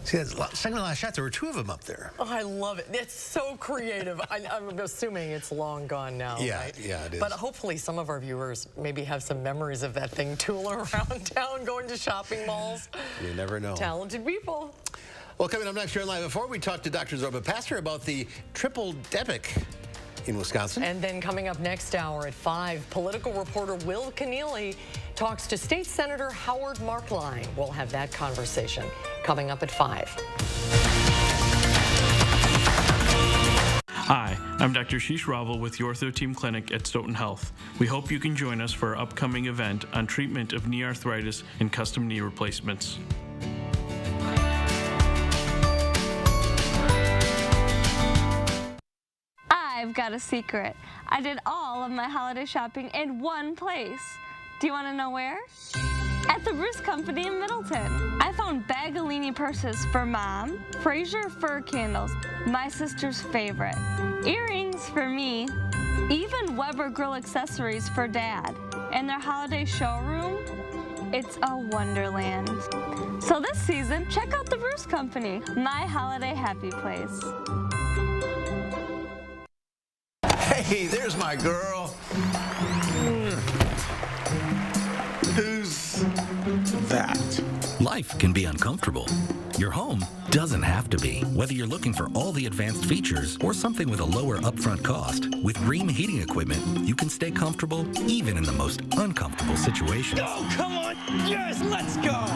See, second to last shot, there were two of them up there. Oh, I love it. It's so creative. I'm assuming it's long gone now, Yeah, right? yeah, it is. But hopefully some of our viewers maybe have some memories of that thing tooling around town, going to shopping malls. You never know. Talented people. Well, coming up next here on Live Before, we talk to Dr. Zorba Pastor about the triple-demic in Wisconsin. And then coming up next hour at 5, political reporter Will Keneally talks to State Senator Howard Markline. We'll have that conversation coming up at 5. Hi, I'm Dr. Sheesh Raval with the Ortho Team Clinic at Stoughton Health. We hope you can join us for our upcoming event on treatment of knee arthritis and custom knee replacements. I've got a secret. I did all of my holiday shopping in one place. Do you want to know where? At the WISC Company in Middleton. I found Bagolini purses for Mom, Fraser fur candles, my sister's favorite, earrings for me, even Weber grill accessories for Dad. And their holiday showroom, it's a wonderland. So this season, check out the WISC Company, my holiday happy place. Hey, there's my girl. Who's that? Life can be uncomfortable. Your home doesn't have to be. Whether you're looking for all the advanced features or something with a lower upfront cost, with Rheem heating equipment, you can stay comfortable even in the most uncomfortable situations. Oh, come on. Yes, let's go.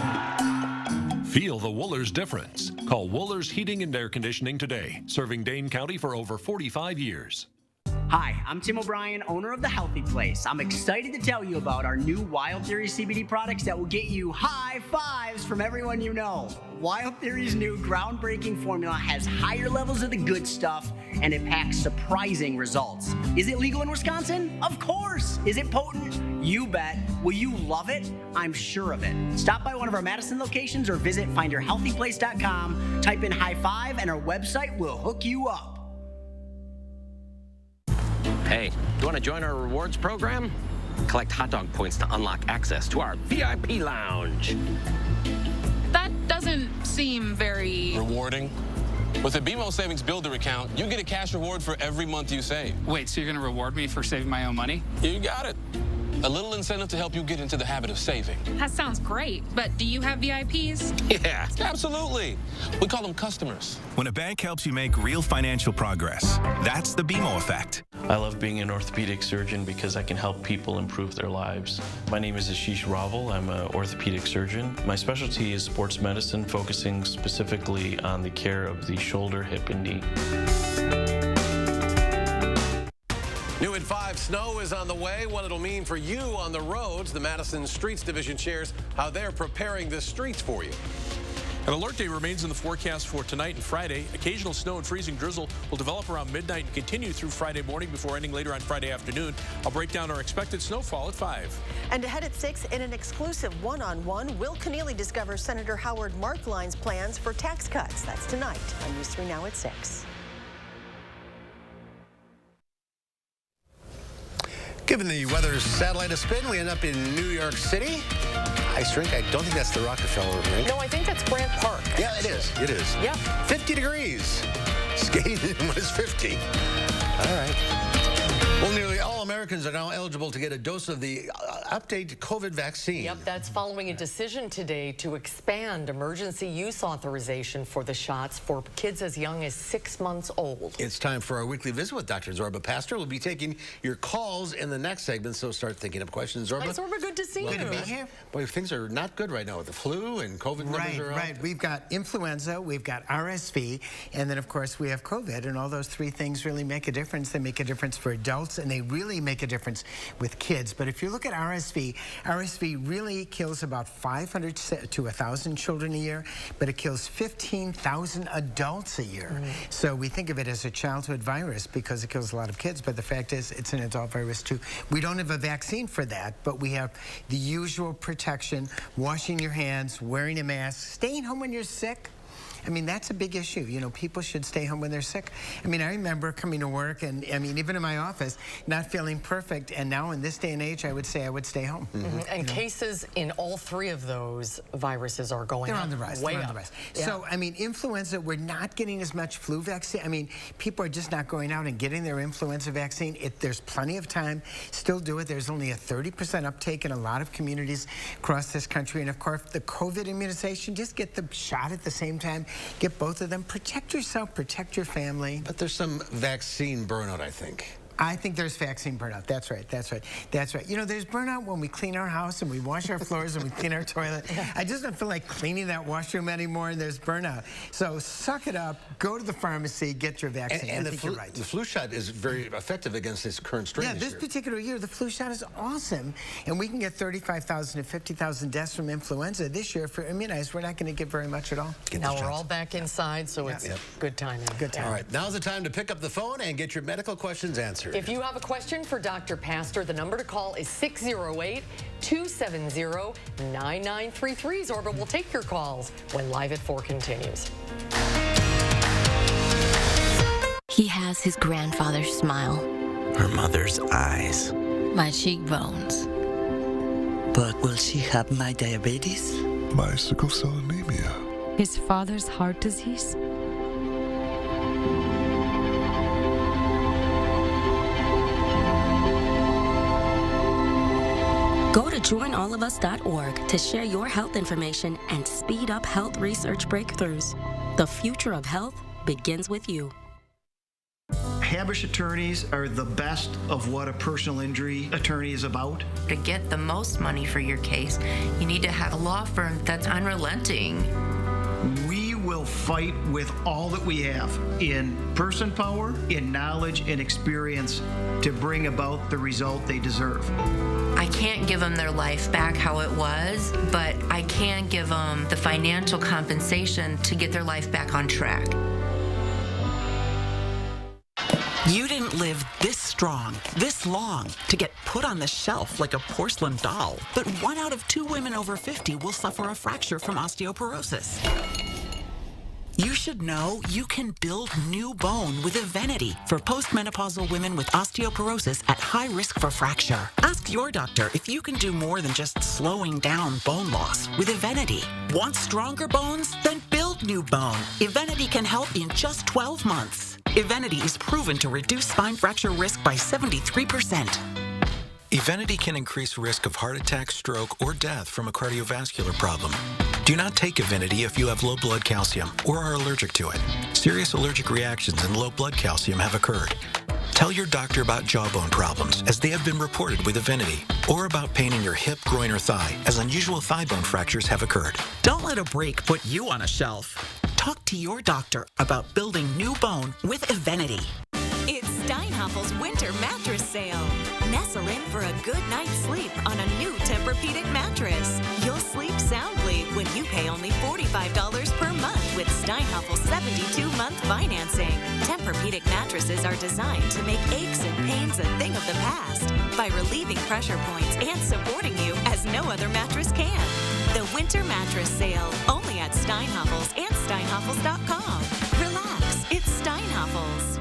Feel the Wohlers difference. Call Wohlers Heating and Air Conditioning today, serving Dane County for over 45 years. Hi, I'm Tim O'Brien, owner of The Healthy Place. I'm excited to tell you about our new Wild Theory CBD products that will get you high fives from everyone you know. Wild Theory's new groundbreaking formula has higher levels of the good stuff, and it packs surprising results. Is it legal in Wisconsin? Of course. Is it potent? You bet. Will you love it? I'm sure of it. Stop by one of our Madison locations or visit findyourhealthyplace.com, type in high five, and our website will hook you up. Hey, do you want to join our rewards program? Collect hot dog points to unlock access to our VIP lounge. That doesn't seem very... rewarding. With the BMO Savings Builder account, you get a cash reward for every month you save. Wait, so you're going to reward me for saving my own money? You got it. A little incentive to help you get into the habit of saving. That sounds great, but do you have VIPs? Yeah, absolutely. We call them customers. When a bank helps you make real financial progress, that's the BMO effect. I love being an orthopedic surgeon because I can help people improve their lives. My name is Ashish Raval. I'm an orthopedic surgeon. My specialty is sports medicine, focusing specifically on the care of the shoulder, hip, and knee. New at 5, snow is on the way. What it'll mean for you on the roads. The Madison Streets Division shares how they're preparing the streets for you. An alert day remains in the forecast for tonight and Friday. Occasional snow and freezing drizzle will develop around midnight and continue through Friday morning before ending later on Friday afternoon. I'll break down our expected snowfall at 5. And ahead at 6, in an exclusive one-on-one, Will Keneally discovers Senator Howard Markline's plans for tax cuts. That's tonight on News 3 Now at 6. Giving the weather satellite a spin, we end up in New York City. Ice rink. I don't think that's the Rockefeller rink. No, I think that's Grant Park. Yeah, it is. It is. Yeah. 50 degrees. Skating was 50. All right. Well, nearly all Americans are now eligible to get a dose of the update COVID vaccine. Yep, that's following a decision today to expand emergency use authorization for the shots for kids as young as 6 months old. It's time for our weekly visit with Dr. Zorba Pastor. We'll be taking your calls in the next segment, so start thinking up questions. Zorba. Hi, Zorba, good to see you. Good to be here. Boy, things are not good right now with the flu and COVID numbers are up. Right. We've got influenza, we've got RSV, and then, of course, we have COVID, and all those three things really make a difference. They make a difference for adults, and they really make a difference with kids. But if you look at RSV, RSV really kills about 500 to 1,000 children a year, but it kills 15,000 adults a year. So we think of it as a childhood virus because it kills a lot of kids, but the fact is it's an adult virus too. We don't have a vaccine for that, but we have the usual protection, washing your hands, wearing a mask, staying home when you're sick. I mean, that's a big issue. You know, people should stay home when they're sick. I mean, I remember coming to work and, I mean, even in my office, not feeling perfect. And now in this day and age, I would say I would stay home. And cases in all three of those viruses are going up. They're on the rise. Way They're on up. the rise. Yeah. So, I mean, influenza, we're not getting as much flu vaccine. I mean, people are just not going out and getting their influenza vaccine. There's plenty of time. Still do it. There's only a 30% uptake in a lot of communities across this country. And, of course, the COVID immunization, just get the shot at the same time. Get both of them. Protect yourself, protect your family. But there's some vaccine burnout, I think. I think there's vaccine burnout. That's right. That's right. That's right. You know, there's burnout when we clean our house and we wash our floors and we clean our toilet. I just don't feel like cleaning that washroom anymore, and there's burnout. So suck it up. Go to the pharmacy. Get your vaccine. And I think you're right. The flu shot is very effective against this current strain. Yeah, this particular year, the flu shot is awesome. And we can get 35,000 to 50,000 deaths from influenza. This year, for immunized, we're not going to get very much at all. Now we're all back inside, so it's good timing. Good timing. All right, now's the time to pick up the phone and get your medical questions answered. If you have a question for Dr. Pastor, the number to call is 608-270-9933. Zorba will take your calls when Live at 4 continues. He has his grandfather's smile. Her mother's eyes. My cheekbones. But will she have my diabetes? My sickle cell anemia. His father's heart disease? Go to joinallofus.org to share your health information and speed up health research breakthroughs. The future of health begins with you. Habesh attorneys are the best of what a personal injury attorney is about. To get the most money for your case, you need to have a law firm that's unrelenting. We will fight with all that we have in person power, in knowledge, and experience to bring about the result they deserve. I can't give them their life back how it was, but I can give them the financial compensation to get their life back on track. You didn't live this strong, this long, to get put on the shelf like a porcelain doll. But 1 out of 2 women over 50 will suffer a fracture from osteoporosis. You should know you can build new bone with Evenity for postmenopausal women with osteoporosis at high risk for fracture. Ask your doctor if you can do more than just slowing down bone loss with Evenity. Want stronger bones? Then build new bone. Evenity can help in just 12 months. Evenity is proven to reduce spine fracture risk by 73%. Evenity can increase risk of heart attack, stroke, or death from a cardiovascular problem. Do not take Evenity if you have low blood calcium or are allergic to it. Serious allergic reactions and low blood calcium have occurred. Tell your doctor about jawbone problems, as they have been reported with Evenity, or about pain in your hip, groin, or thigh, as unusual thigh bone fractures have occurred. Don't let a break put you on a shelf. Talk to your doctor about building new bone with Evenity. It's Steinhaffel's winter mattress sale. Nestle in for a good night's sleep on a new Tempur-Pedic mattress. You'll sleep soundly when you pay only $45 per month with Steinhaffel's 72-month financing. Tempur-Pedic mattresses are designed to make aches and pains a thing of the past by relieving pressure points and supporting you as no other mattress can. The winter mattress sale, only at Steinhaffel's and steinhaffels.com. Relax, it's Steinhaffel's.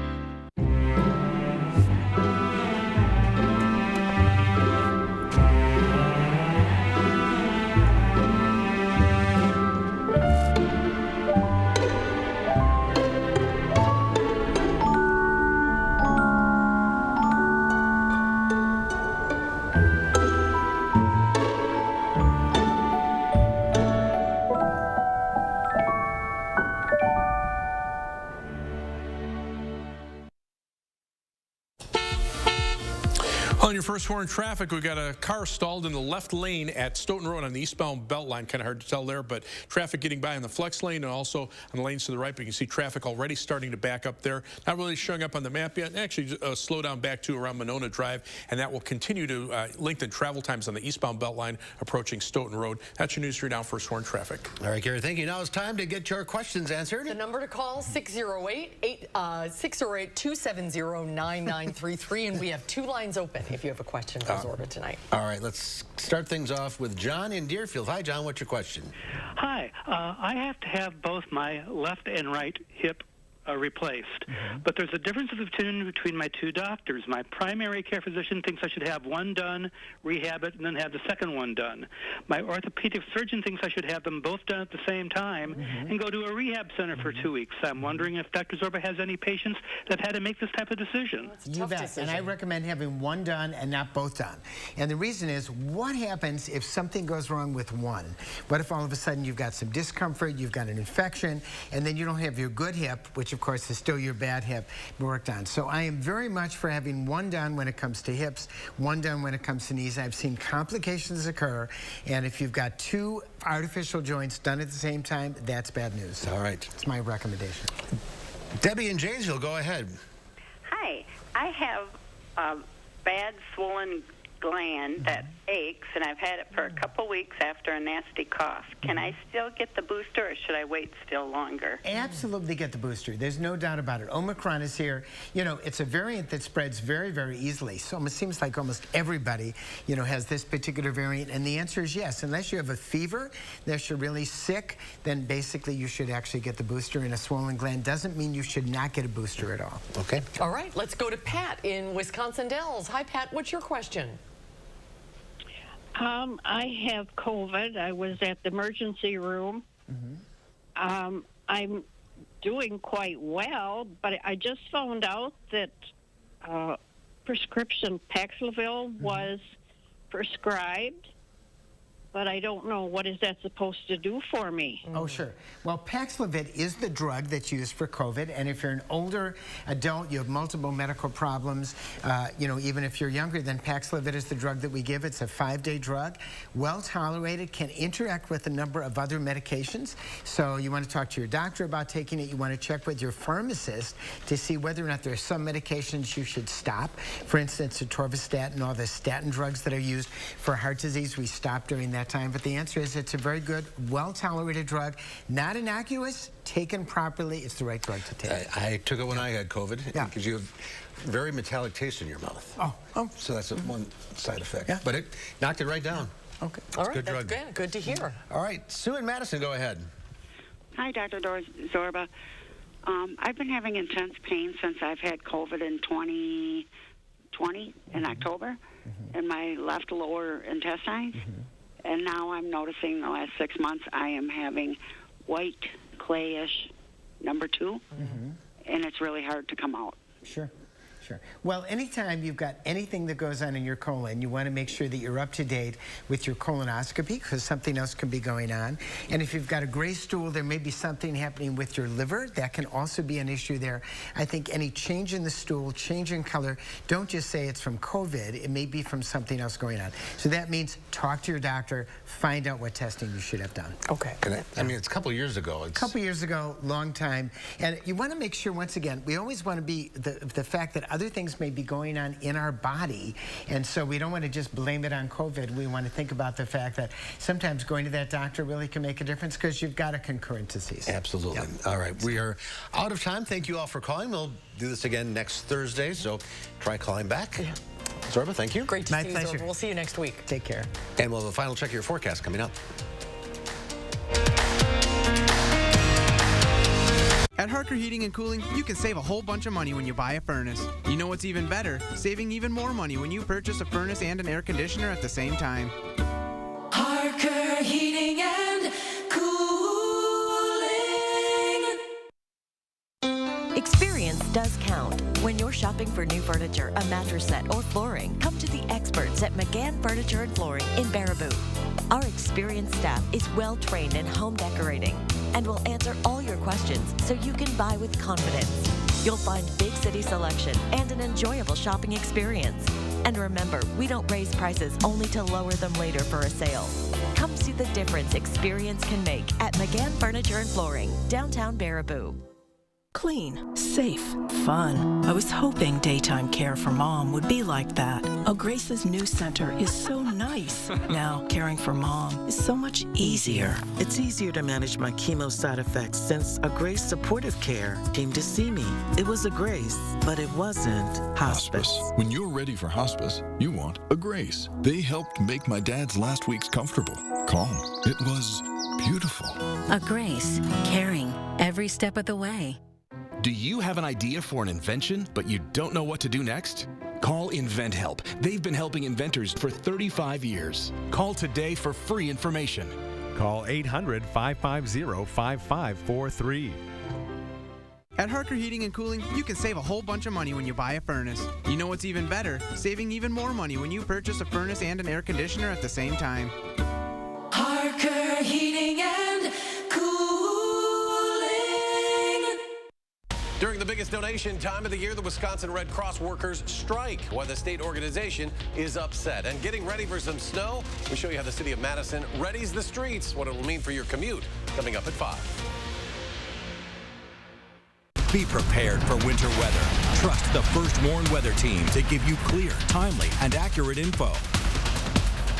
On your first warning traffic, we've got a car stalled in the left lane at Stoughton Road on the eastbound belt line. Kind of hard to tell there, but traffic getting by on the flex lane and also on the lanes to the right. But you can see traffic already starting to back up there. Not really showing up on the map yet. Actually, slow down back to around Monona Drive, and that will continue to lengthen travel times on the eastbound belt line approaching Stoughton Road. That's your news for now. First warning traffic. All right, Gary, thank you. Now it's time to get your questions answered. The number to call, 608-270-9933, and we have 2 lines open if you have a question for Zorba tonight. All right, let's start things off with John in Deerfield. Hi, John. What's your question? Hi. I have to have both my left and right hip replaced. But there's a difference of opinion between my 2 doctors. My primary care physician thinks I should have one done, rehab it, and then have the second one done. My orthopedic surgeon thinks I should have them both done at the same time and go to a rehab center for 2 weeks. I'm wondering if Dr. Zorba has any patients that had to make this type of decision. You bet. And I recommend having one done and not both done. And the reason is, what happens if something goes wrong with one? What if all of a sudden you've got some discomfort, you've got an infection, and then you don't have your good hip, which of course is still your bad hip, worked on. So I am very much for having one done when it comes to hips, one done when it comes to knees. I've seen complications occur, and if you've got 2 artificial joints done at the same time, that's bad news. All right. It's my recommendation. Debbie in Janesville, go ahead. Hi. I have bad swollen gland that aches, and I've had it for a couple weeks after a nasty cough. Can I still get the booster, or should I wait still longer? Absolutely get the booster. There's no doubt about it. Omicron is here. You know, it's a variant that spreads very, very easily. So it seems like almost everybody, you know, has this particular variant. And the answer is yes. Unless you have a fever, unless you're really sick, then basically you should actually get the booster. And a swollen gland doesn't mean you should not get a booster at all. Okay. All right, let's go to Pat in Wisconsin Dells. Hi, Pat. What's your question? I have COVID. I was at the emergency room. I'm doing quite well, but I just found out that prescription Paxlovid was prescribed, but I don't know, what is that supposed to do for me? Oh, sure. Well, Paxlovid is the drug that's used for COVID, and if you're an older adult, you have multiple medical problems, you know, even if you're younger, then Paxlovid is the drug that we give. It's a 5-day drug, well tolerated, can interact with a number of other medications. So you want to talk to your doctor about taking it. You want to check with your pharmacist to see whether or not there are some medications you should stop. For instance, atorvastatin and all the statin drugs that are used for heart disease, we stop during that time. But the answer is it's a very good, well-tolerated drug, not innocuous, taken properly. It's the right drug to take. I took it when I had COVID. Yeah. Because you have very metallic taste in your mouth. Oh. So that's one side effect. Yeah. But it knocked it right down. Okay. All right, good that's drug. good. Good to hear. All right, Sue in Madison, go ahead. Hi, Dr. Zorba. I've been having intense pain since I've had COVID in 2020 in October in my left lower intestine. And now I'm noticing the last 6 months I am having white, clayish number 2, and it's really hard to come out. Sure. Sure. Well, anytime you've got anything that goes on in your colon, you want to make sure that you're up to date with your colonoscopy, because something else can be going on. And if you've got a gray stool, there may be something happening with your liver. That can also be an issue there. I think any change in the stool, change in color, don't just say it's from COVID. It may be from something else going on. So that means talk to your doctor, find out what testing you should have done. Okay. And I mean, it's a couple years ago. A couple years ago, long time. And you want to make sure, once again, we always want to be the fact that other things may be going on in our body, and so we don't want to just blame it on COVID. We want to think about the fact that sometimes going to that doctor really can make a difference, because you've got a concurrent disease. Absolutely. Yep. All right, we are out of time. Thank you all for calling. We'll do this again next Thursday, so try calling back. Yeah. Zorba, thank you. Great to see you, Zorba. We'll see you next week. Take care. And we'll have a final check of your forecast coming up. At Harker Heating and Cooling, you can save a whole bunch of money when you buy a furnace. You know what's even better? Saving even more money when you purchase a furnace and an air conditioner at the same time. Harker Heating and Cooling. Experience does count. When you're shopping for new furniture, a mattress set, or flooring, come to the experts at McGann Furniture and Flooring in Baraboo. Our experienced staff is well trained in home decorating and will answer all your questions so you can buy with confidence. You'll find big city selection and an enjoyable shopping experience. And remember, we don't raise prices only to lower them later for a sale. Come see the difference experience can make at McGann Furniture and Flooring, downtown Baraboo. Clean, safe, fun. I was hoping daytime care for Mom would be like that. Oh, Grace's new center is so nice. Now, caring for Mom is so much easier. It's easier to manage my chemo side effects since a Grace Supportive Care came to see me. It was a Grace, but it wasn't hospice. When you're ready for hospice, you want a Grace. They helped make my dad's last weeks comfortable, calm. It was beautiful. A Grace, caring every step of the way. Do you have an idea for an invention, but you don't know what to do next? Call InventHelp. They've been helping inventors for 35 years. Call today for free information. Call 800-550-5543. At Harker Heating and Cooling, you can save a whole bunch of money when you buy a furnace. You know what's even better? Saving even more money when you purchase a furnace and an air conditioner at the same time. Harker Heating and Cooling. During the biggest donation time of the year, the Wisconsin Red Cross workers strike while the state organization is upset. And getting ready for some snow, we show you how the city of Madison readies the streets, what it will mean for your commute, coming up at 5. Be prepared for winter weather. Trust the First Warn Weather Team to give you clear, timely, and accurate info,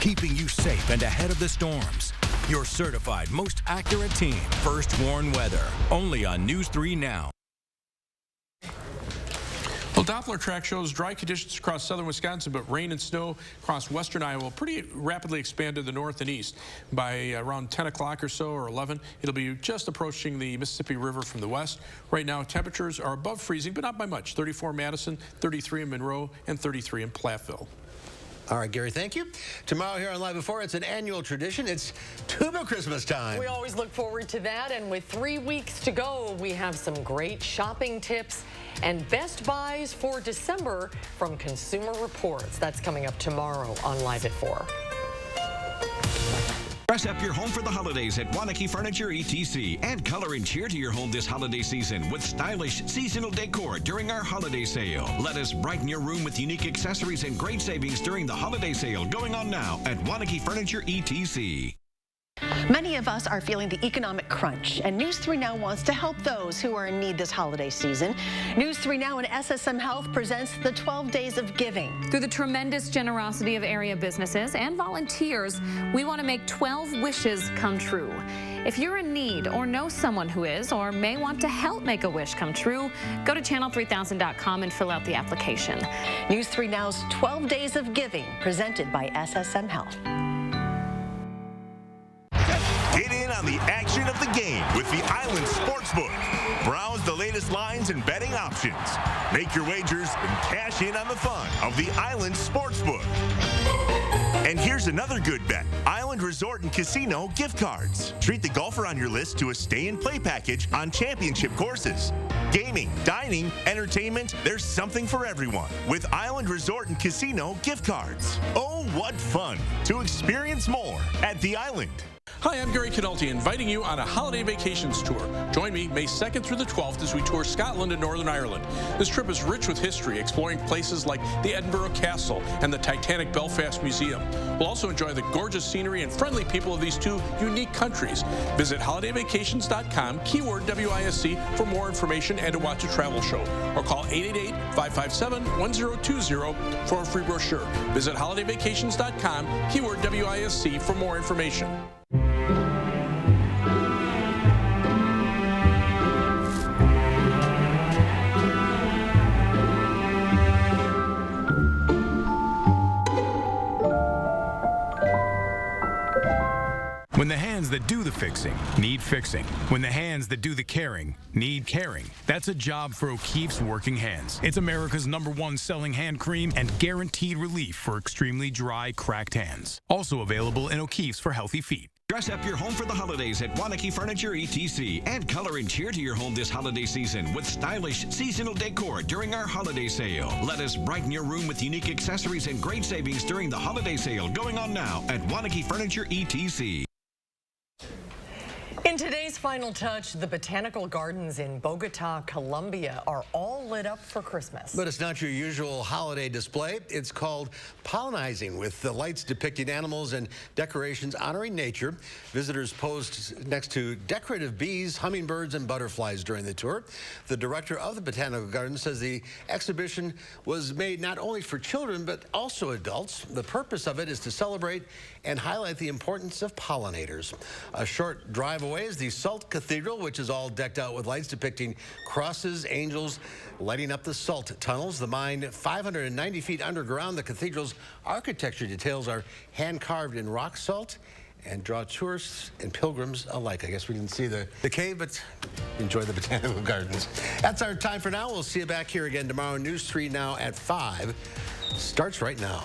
keeping you safe and ahead of the storms. Your certified, most accurate team, First Warn Weather. Only on News 3 Now. Well, Doppler track shows dry conditions across southern Wisconsin, but rain and snow across western Iowa will pretty rapidly expand to the north and east. By around 10 o'clock or so, or 11, it'll be just approaching the Mississippi River from the west. Right now, temperatures are above freezing, but not by much. 34 in Madison, 33 in Monroe, and 33 in Platteville. All right, Gary, thank you. Tomorrow here on Live Before, it's an annual tradition. It's tuba Christmas time. We always look forward to that, and with 3 weeks to go, we have some great shopping tips and best buys for December from Consumer Reports. That's coming up tomorrow on Live at 4. Dress up your home for the holidays at Waunakee Furniture ETC. Add color and cheer to your home this holiday season with stylish seasonal decor during our holiday sale. Let us brighten your room with unique accessories and great savings during the holiday sale going on now at Waunakee Furniture ETC. Many of us are feeling the economic crunch, and News 3 Now wants to help those who are in need this holiday season. News 3 Now and SSM Health presents the 12 Days of Giving. Through the tremendous generosity of area businesses and volunteers, we want to make 12 wishes come true. If you're in need or know someone who is or may want to help make a wish come true, go to channel3000.com and fill out the application. News 3 Now's 12 Days of Giving, presented by SSM Health. Get in on the action of the game with the Island Sportsbook. Browse the latest lines and betting options. Make your wagers and cash in on the fun of the Island Sportsbook. And here's another good bet. Island Resort and Casino gift cards. Treat the golfer on your list to a stay-and-play package on championship courses. Gaming, dining, entertainment, there's something for everyone with Island Resort and Casino gift cards. Oh, what fun to experience more at the Island. Hi, I'm Gary Canulti, inviting you on a holiday vacations tour. Join me May 2nd through the 12th as we tour Scotland and Northern Ireland. This trip is rich with history, exploring places like the Edinburgh Castle and the Titanic Belfast Museum. We'll also enjoy the gorgeous scenery and friendly people of these two unique countries. Visit holidayvacations.com, keyword WISC, for more information and to watch a travel show. Or call 888-557-1020 for a free brochure. Visit holidayvacations.com, keyword WISC, for more information. When the hands that do the fixing need fixing. When the hands that do the caring need caring. That's a job for O'Keeffe's Working Hands. It's America's #1 selling hand cream and guaranteed relief for extremely dry, cracked hands. Also available in O'Keeffe's for healthy feet. Dress up your home for the holidays at Waunakee Furniture ETC. Add color and cheer to your home this holiday season with stylish seasonal decor during our holiday sale. Let us brighten your room with unique accessories and great savings during the holiday sale going on now at Waunakee Furniture ETC. In today's Final Touch, the botanical gardens in Bogota, Colombia are all lit up for Christmas. But it's not your usual holiday display. It's called pollinizing, with the lights depicting animals and decorations honoring nature. Visitors posed next to decorative bees, hummingbirds, and butterflies during the tour. The director of the botanical garden says the exhibition was made not only for children, but also adults. The purpose of it is to celebrate and highlight the importance of pollinators. A short drive away is the Salt Cathedral, which is all decked out with lights depicting crosses, angels, lighting up the salt tunnels. The mine, 590 feet underground, the cathedral's architecture details are hand-carved in rock salt and draw tourists and pilgrims alike. I guess we didn't see the cave, but enjoy the botanical gardens. That's our time for now. We'll see you back here again tomorrow. News 3 Now at 5 starts right now.